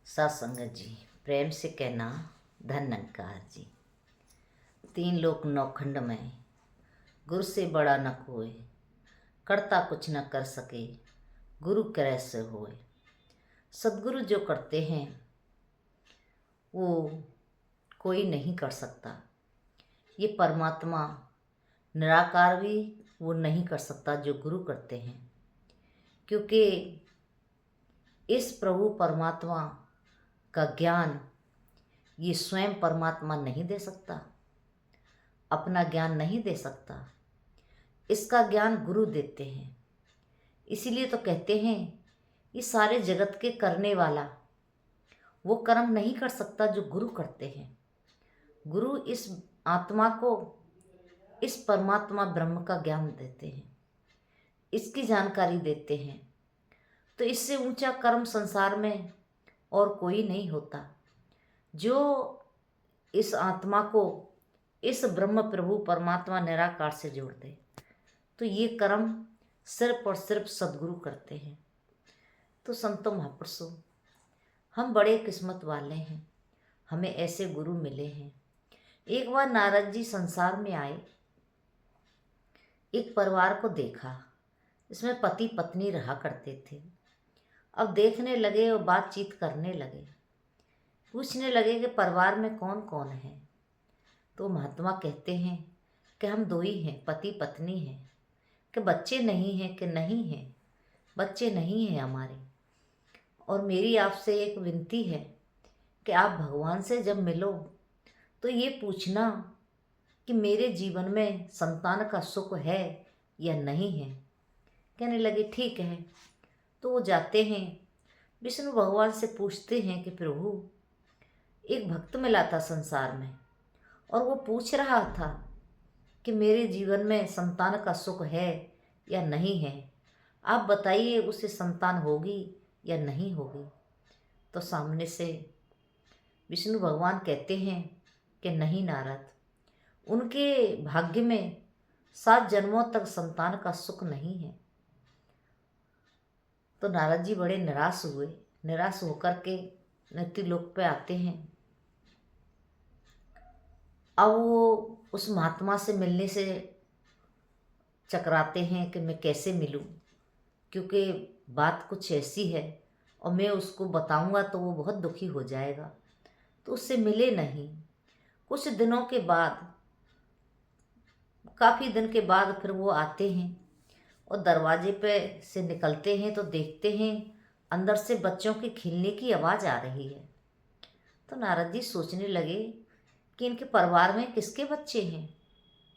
सत्संगत जी, प्रेम से कहना धन्यकार जी। तीन लोक नौखंड में गुरु से बड़ा न कोई, करता कुछ न कर सके गुरु करे से होए। सदगुरु जो करते हैं वो कोई नहीं कर सकता। ये परमात्मा निराकार भी वो नहीं कर सकता जो गुरु करते हैं, क्योंकि इस प्रभु परमात्मा का ज्ञान ये स्वयं परमात्मा नहीं दे सकता, अपना ज्ञान नहीं दे सकता। इसका ज्ञान गुरु देते हैं। इसीलिए तो कहते हैं ये सारे जगत के करने वाला वो कर्म नहीं कर सकता जो गुरु करते हैं। गुरु इस आत्मा को इस परमात्मा ब्रह्म का ज्ञान देते हैं, इसकी जानकारी देते हैं। तो इससे ऊंचा कर्म संसार में और कोई नहीं होता जो इस आत्मा को इस ब्रह्म प्रभु परमात्मा निराकार से जोड़ दे। तो ये कर्म सिर्फ और सिर्फ सदगुरु करते हैं। तो संतों महापुरुषों, हम बड़े किस्मत वाले हैं, हमें ऐसे गुरु मिले हैं। एक बार नारद जी संसार में आए, एक परिवार को देखा, इसमें पति पत्नी रहा करते थे। अब देखने लगे और बातचीत करने लगे, पूछने लगे कि परिवार में कौन कौन है। तो महात्मा कहते हैं कि हम दो ही हैं, पति पत्नी हैं। कि बच्चे नहीं हैं? कि नहीं हैं, बच्चे नहीं हैं हमारे। और मेरी आपसे एक विनती है कि आप भगवान से जब मिलो तो ये पूछना कि मेरे जीवन में संतान का सुख है या नहीं है। कहने लगे ठीक है। तो वो जाते हैं, विष्णु भगवान से पूछते हैं कि प्रभु, एक भक्त मिला था संसार में और वो पूछ रहा था कि मेरे जीवन में संतान का सुख है या नहीं है, आप बताइए उसे संतान होगी या नहीं होगी। तो सामने से विष्णु भगवान कहते हैं कि नहीं नारद, उनके भाग्य में 7 जन्मों तक संतान का सुख नहीं है। तो नारद जी बड़े निराश हुए। निराश होकर के मृत्यु लोक पे आते हैं। अब वो उस महात्मा से मिलने से चकराते हैं कि मैं कैसे मिलूं, क्योंकि बात कुछ ऐसी है और मैं उसको बताऊंगा तो वो बहुत दुखी हो जाएगा। तो उससे मिले नहीं। कुछ दिनों के बाद, काफ़ी दिन के बाद फिर वो आते हैं और दरवाजे पे से निकलते हैं तो देखते हैं अंदर से बच्चों के खेलने की आवाज़ आ रही है। तो नारद जी सोचने लगे कि इनके परिवार में किसके बच्चे हैं,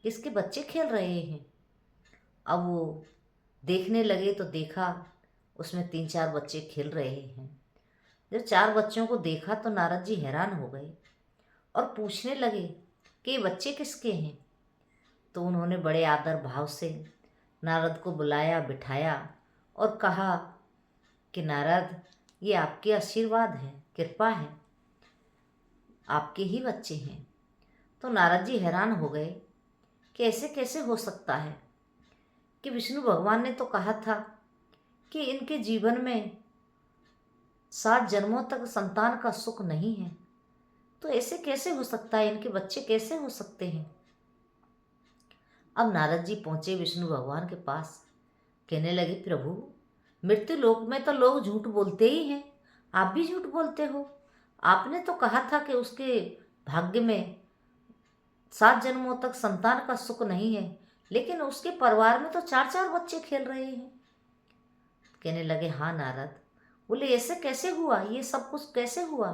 किसके बच्चे खेल रहे हैं। अब वो देखने लगे तो देखा उसमें 3-4 बच्चे खेल रहे हैं। जब 4 बच्चों को देखा तो नारद जी हैरान हो गए और पूछने लगे कि ये बच्चे किसके हैं। तो उन्होंने बड़े आदर भाव से नारद को बुलाया, बिठाया और कहा कि नारद, ये आपके आशीर्वाद हैं, कृपा है, आपके ही बच्चे हैं। तो नारद जी हैरान हो गए कि ऐसे कैसे हो सकता है कि विष्णु भगवान ने तो कहा था कि इनके जीवन में 7 जन्मों तक संतान का सुख नहीं है। तो ऐसे कैसे हो सकता है, इनके बच्चे कैसे हो सकते हैं। अब नारद जी पहुंचे विष्णु भगवान के पास, कहने लगे प्रभु, मृत्यु लोक में तो लोग झूठ बोलते ही हैं, आप भी झूठ बोलते हो। आपने तो कहा था कि उसके भाग्य में 7 जन्मों तक संतान का सुख नहीं है, लेकिन उसके परिवार में तो 4-4 बच्चे खेल रहे हैं। कहने लगे हाँ नारद। बोले ऐसे कैसे हुआ, ये सब कुछ कैसे हुआ।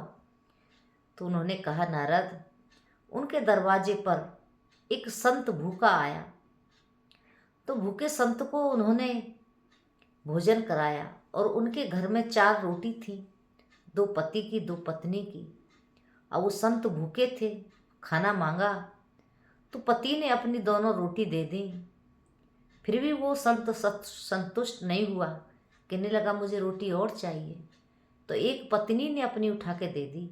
तो उन्होंने कहा नारद, उनके दरवाजे पर एक संत भूखा आया। तो भूखे संत को उन्होंने भोजन कराया और उनके घर में 4 रोटी थी, 2 पति की 2 पत्नी की। अब वो संत भूखे थे, खाना मांगा तो पति ने अपनी दोनों रोटी दे दी। फिर भी वो संत संतुष्ट नहीं हुआ, कहने लगा मुझे रोटी और चाहिए। तो एक पत्नी ने अपनी उठा के दे दी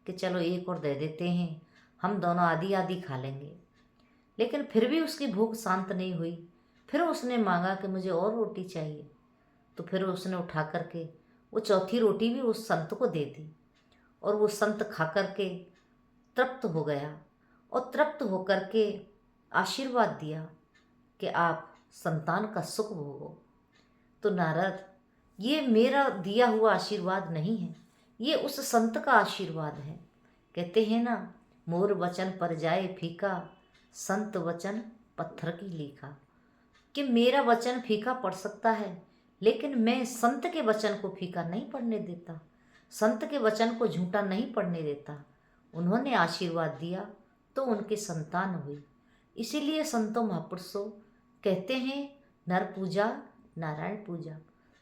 कि चलो एक और दे देते हैं, हम दोनों आधी आधी खा लेंगे। लेकिन फिर भी उसकी भूख शांत नहीं हुई। फिर उसने मांगा कि मुझे और रोटी चाहिए। तो फिर उसने उठा करके वो चौथी रोटी भी उस संत को दे दी। और वो संत खा करके तृप्त हो गया और तृप्त होकर के आशीर्वाद दिया कि आप संतान का सुख भोगो। तो नारद, ये मेरा दिया हुआ आशीर्वाद नहीं है, ये उस संत का आशीर्वाद है। कहते हैं ना, मोर वचन पर जाए फीका, संत वचन पत्थर की लीखा। कि मेरा वचन फीका पड़ सकता है, लेकिन मैं संत के वचन को फीका नहीं पड़ने देता, संत के वचन को झूठा नहीं पड़ने देता। उन्होंने आशीर्वाद दिया तो उनकी संतान हुई। इसीलिए संतों महापुरुषों कहते हैं, नर पूजा नारायण पूजा।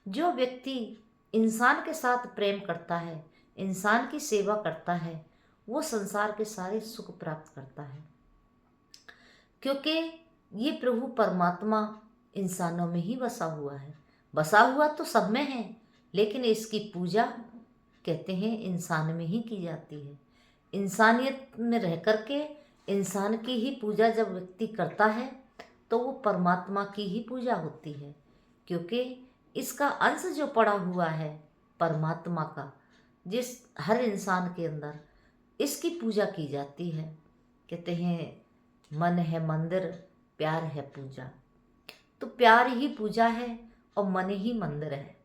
जो व्यक्ति इंसान के साथ प्रेम करता है, इंसान की सेवा करता है, वो संसार के सारे सुख प्राप्त करता है। क्योंकि ये प्रभु परमात्मा इंसानों में ही बसा हुआ है। बसा हुआ तो सब में है, लेकिन इसकी पूजा कहते हैं इंसान में ही की जाती है। इंसानियत में रह करके इंसान की ही पूजा जब व्यक्ति करता है तो वो परमात्मा की ही पूजा होती है। क्योंकि इसका अंश जो पड़ा हुआ है परमात्मा का, जिस हर इंसान के अंदर, इसकी पूजा की जाती है। कहते हैं, मन है मंदिर, प्यार है पूजा। तो प्यार ही पूजा है और मन ही मंदिर है।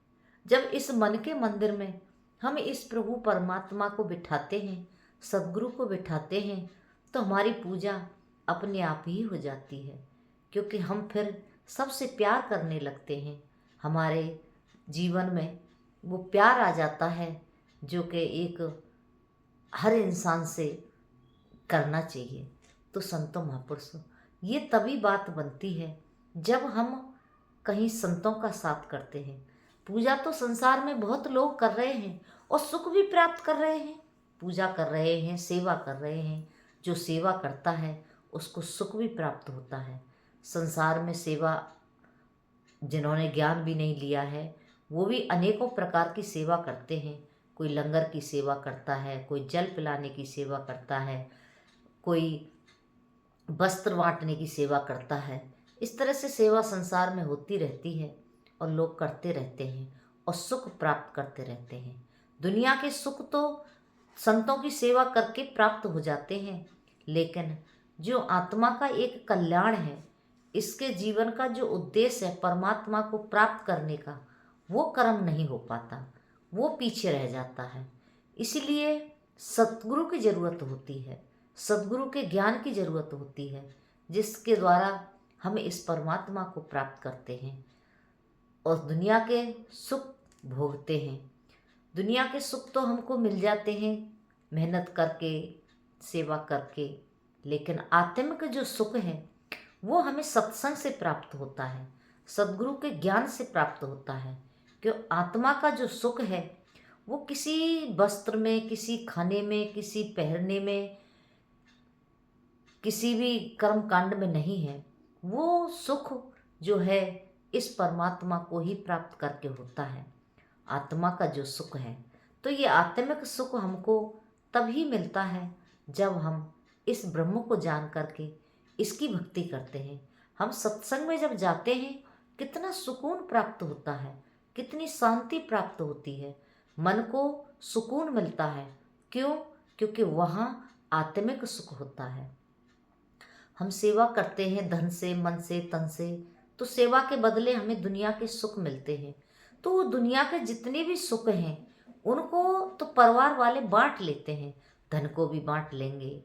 जब इस मन के मंदिर में हम इस प्रभु परमात्मा को बिठाते हैं, सद्गुरु को बिठाते हैं, तो हमारी पूजा अपने आप ही हो जाती है। क्योंकि हम फिर सबसे प्यार करने लगते हैं। हमारे जीवन में वो प्यार आ जाता है जो कि एक हर इंसान से करना चाहिए। तो संतों महापुरुषों, ये तभी बात बनती है जब हम कहीं संतों का साथ करते हैं। पूजा तो संसार में बहुत लोग कर रहे हैं और सुख भी प्राप्त कर रहे हैं। पूजा कर रहे हैं, सेवा कर रहे हैं। जो सेवा करता है उसको सुख भी प्राप्त होता है। संसार में सेवा, जिन्होंने ज्ञान भी नहीं लिया है, वो भी अनेकों प्रकार की सेवा करते हैं। कोई लंगर की सेवा करता है, कोई जल पिलाने की सेवा करता है, कोई वस्त्र बांटने की सेवा करता है। इस तरह से सेवा संसार में होती रहती है और लोग करते रहते हैं और सुख प्राप्त करते रहते हैं। दुनिया के सुख तो संतों की सेवा करके प्राप्त हो जाते हैं, लेकिन जो आत्मा का एक कल्याण है, इसके जीवन का जो उद्देश्य है परमात्मा को प्राप्त करने का, वो कर्म नहीं हो पाता, वो पीछे रह जाता है। इसलिए सतगुरु की ज़रूरत होती है, सद्गुरु के ज्ञान की ज़रूरत होती है, जिसके द्वारा हम इस परमात्मा को प्राप्त करते हैं और दुनिया के सुख भोगते हैं। दुनिया के सुख तो हमको मिल जाते हैं मेहनत करके, सेवा करके, लेकिन आत्मिक जो सुख है वो हमें सत्संग से प्राप्त होता है, सद्गुरु के ज्ञान से प्राप्त होता है। क्यों? आत्मा का जो सुख है वो किसी वस्त्र में, किसी खाने में, किसी पहनने में, किसी भी कर्म कांड में नहीं है। वो सुख जो है इस परमात्मा को ही प्राप्त करके होता है, आत्मा का जो सुख है। तो ये आत्मिक सुख हमको तभी मिलता है जब हम इस ब्रह्म को जान करके इसकी भक्ति करते हैं। हम सत्संग में जब जाते हैं कितना सुकून प्राप्त होता है, कितनी शांति प्राप्त होती है, मन को सुकून मिलता है। क्यों? क्योंकि वहाँ आत्मिक सुख होता है। हम सेवा करते हैं धन से, मन से, तन से, तो सेवा के बदले हमें दुनिया के सुख मिलते हैं। तो वो दुनिया के जितने भी सुख हैं उनको तो परिवार वाले बांट लेते हैं, धन को भी बांट लेंगे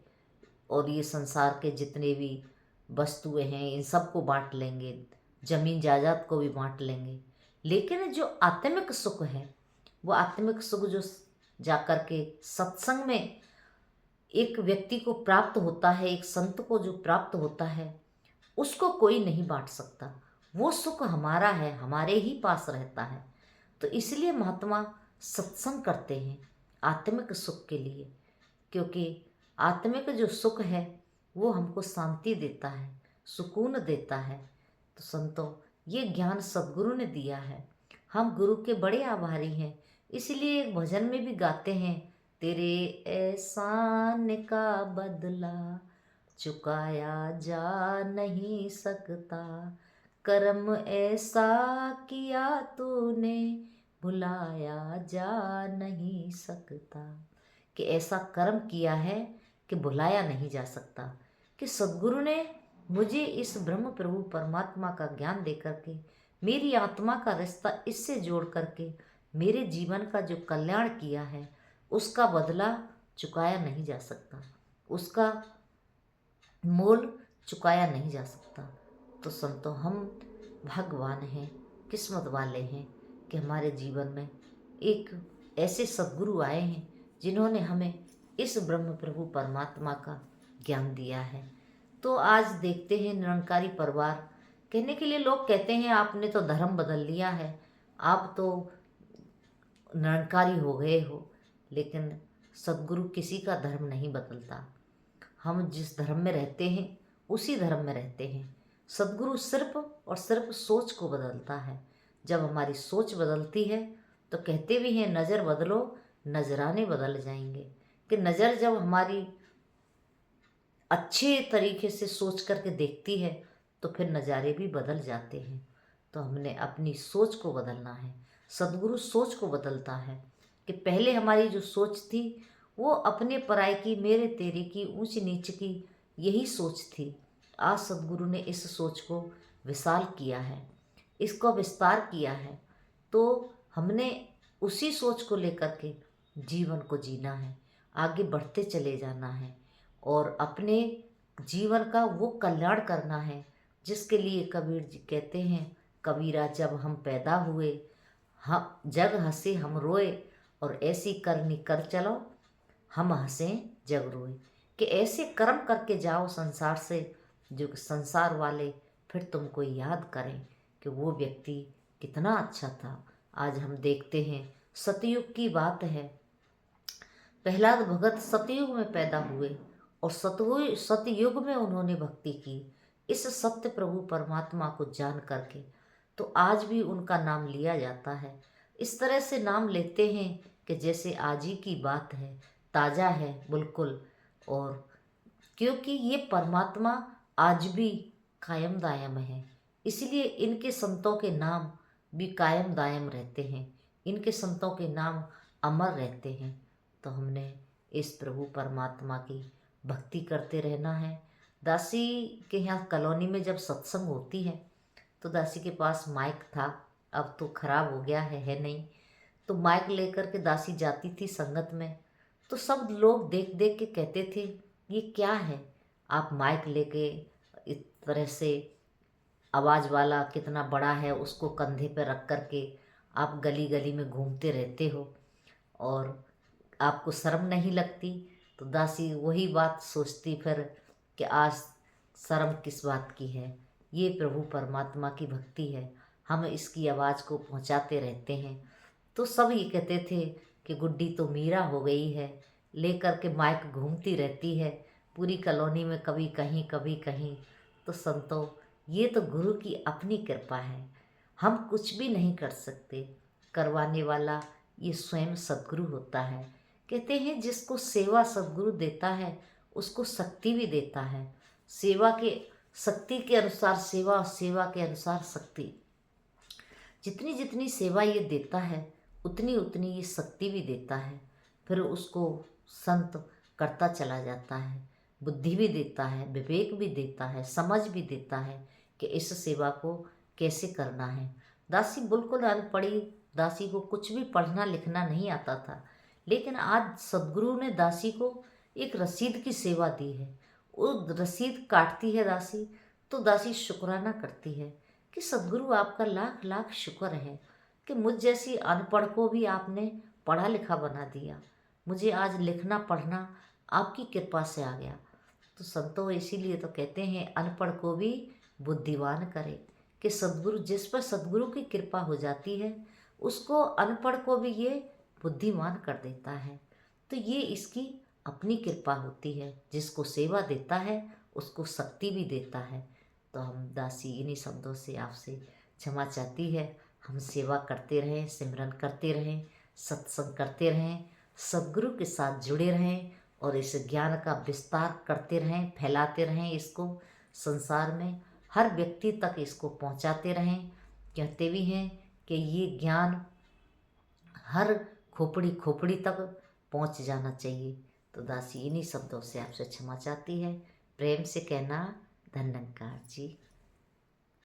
और ये संसार के जितने भी वस्तुएं हैं इन सबको बांट लेंगे, जमीन जायदाद को भी बांट लेंगे। लेकिन जो आत्मिक सुख है, वो आत्मिक सुख जो जाकर के सत्संग में एक व्यक्ति को प्राप्त होता है, एक संत को जो प्राप्त होता है, उसको कोई नहीं बांट सकता। वो सुख हमारा है, हमारे ही पास रहता है। तो इसलिए महात्मा सत्संग करते हैं आत्मिक सुख के लिए, क्योंकि आत्मिक जो सुख है वो हमको शांति देता है, सुकून देता है। तो संतों, ये ज्ञान सद्गुरु ने दिया है, हम गुरु के बड़े आभारी हैं। इसलिए एक भजन में भी गाते हैं, तेरे एहसान का बदला चुकाया जा नहीं सकता, कर्म ऐसा किया तूने भुलाया जा नहीं सकता। कि ऐसा कर्म किया है कि भुलाया नहीं जा सकता, कि सद्गुरु ने मुझे इस ब्रह्म प्रभु परमात्मा का ज्ञान दे करके मेरी आत्मा का रिश्ता इससे जोड़ करके मेरे जीवन का जो कल्याण किया है उसका बदला चुकाया नहीं जा सकता, उसका मोल चुकाया नहीं जा सकता। तो संतो, हम भगवान हैं, किस्मत वाले हैं कि हमारे जीवन में एक ऐसे सद्गुरु आए हैं जिन्होंने हमें इस ब्रह्म प्रभु परमात्मा का ज्ञान दिया है। तो आज देखते हैं निरंकारी परिवार, कहने के लिए लोग कहते हैं आपने तो धर्म बदल लिया है, आप तो निरंकारी हो गए हो, लेकिन सद्गुरु किसी का धर्म नहीं बदलता। हम जिस धर्म में रहते हैं उसी धर्म में रहते हैं। सद्गुरु सिर्फ और सिर्फ सोच को बदलता है। जब हमारी सोच बदलती है तो कहते भी हैं नज़र बदलो नजराने बदल जाएंगे, कि नज़र जब हमारी अच्छे तरीके से सोच करके देखती है तो फिर नज़ारे भी बदल जाते हैं। तो हमने अपनी सोच को बदलना है। सद्गुरु सोच को बदलता है कि पहले हमारी जो सोच थी वो अपने पराये की, मेरे तेरे की, ऊंच नीच की यही सोच थी। आज सद्गुरु ने इस सोच को विशाल किया है, इसको विस्तार किया है। तो हमने उसी सोच को लेकर के जीवन को जीना है, आगे बढ़ते चले जाना है और अपने जीवन का वो कल्याण करना है जिसके लिए कबीर जी कहते हैं, कबीरा जब हम पैदा हुए हम जग हंसे हम रोए, और ऐसी करनी कर चलो हम हंसें जग रोए। कि ऐसे कर्म करके जाओ संसार से जो संसार वाले फिर तुमको याद करें कि वो व्यक्ति कितना अच्छा था। आज हम देखते हैं सतयुग की बात है, प्रहलाद भगत सतयुग में पैदा हुए और सतयुग में उन्होंने भक्ति की इस सत्य प्रभु परमात्मा को जान करके, तो आज भी उनका नाम लिया जाता है। इस तरह से नाम लेते हैं कि जैसे आज ही की बात है, ताज़ा है बिल्कुल। और क्योंकि ये परमात्मा आज भी कायम दायम है, इसलिए इनके संतों के नाम भी कायम दायम रहते हैं, इनके संतों के नाम अमर रहते हैं। तो हमने इस प्रभु परमात्मा की भक्ति करते रहना है। दासी के यहाँ कॉलोनी में जब सत्संग होती है तो दासी के पास माइक था, अब तो खराब हो गया है नहीं। तो माइक लेकर के दासी जाती थी संगत में, तो सब लोग देख देख के कहते थे ये क्या है, आप माइक लेके इस तरह से आवाज़ वाला कितना बड़ा है उसको कंधे पर रख कर के आप गली गली में घूमते रहते हो और आपको शर्म नहीं लगती। तो दासी वही बात सोचती फिर कि आज शर्म किस बात की है, ये प्रभु परमात्मा की भक्ति है, हम इसकी आवाज़ को पहुंचाते रहते हैं। तो सब ये कहते थे कि गुड्डी तो मीरा हो गई है, लेकर के माइक घूमती रहती है पूरी कॉलोनी में, कभी कहीं कभी कहीं। तो संतों, ये तो गुरु की अपनी कृपा है, हम कुछ भी नहीं कर सकते, करवाने वाला ये स्वयं सद्गुरु होता है। कहते हैं जिसको सेवा सद्गुरु देता है उसको शक्ति भी देता है। सेवा के शक्ति के अनुसार सेवा, सेवा के अनुसार शक्ति। जितनी जितनी सेवा ये देता है उतनी उतनी ये शक्ति भी देता है। फिर उसको संत करता चला जाता है, बुद्धि भी देता है, विवेक भी देता है, समझ भी देता है कि इस सेवा को कैसे करना है। दासी बिल्कुल अनपढ़ी, दासी को कुछ भी पढ़ना लिखना नहीं आता था, लेकिन आज सद्गुरु ने दासी को एक रसीद की सेवा दी है। वो रसीद काटती है दासी, तो दासी शुक्राना करती है कि सद्गुरु आपका लाख लाख शुक्र है कि मुझ जैसी अनपढ़ को भी आपने पढ़ा लिखा बना दिया, मुझे आज लिखना पढ़ना आपकी कृपा से आ गया। तो संतों, इसीलिए तो कहते हैं अनपढ़ को भी बुद्धिमान करे, कि सद्गुरु जिस पर सद्गुरु की कृपा हो जाती है उसको अनपढ़ को भी ये बुद्धिमान कर देता है। तो ये इसकी अपनी कृपा होती है, जिसको सेवा देता है उसको शक्ति भी देता है। तो हम दासी इन्हीं शब्दों से आपसे क्षमा चाहती है। हम सेवा करते रहें, सिमरन करते रहें, सत्संग करते रहें, सद्गुरु के साथ जुड़े रहें और इस ज्ञान का विस्तार करते रहें, फैलाते रहें, इसको संसार में हर व्यक्ति तक इसको पहुंचाते रहें। कहते भी हैं कि ये ज्ञान हर खोपड़ी खोपड़ी तक पहुंच जाना चाहिए। तो दासी इन्हीं शब्दों से आपसे क्षमा चाहती है। प्रेम से कहना, धन्यकार जी।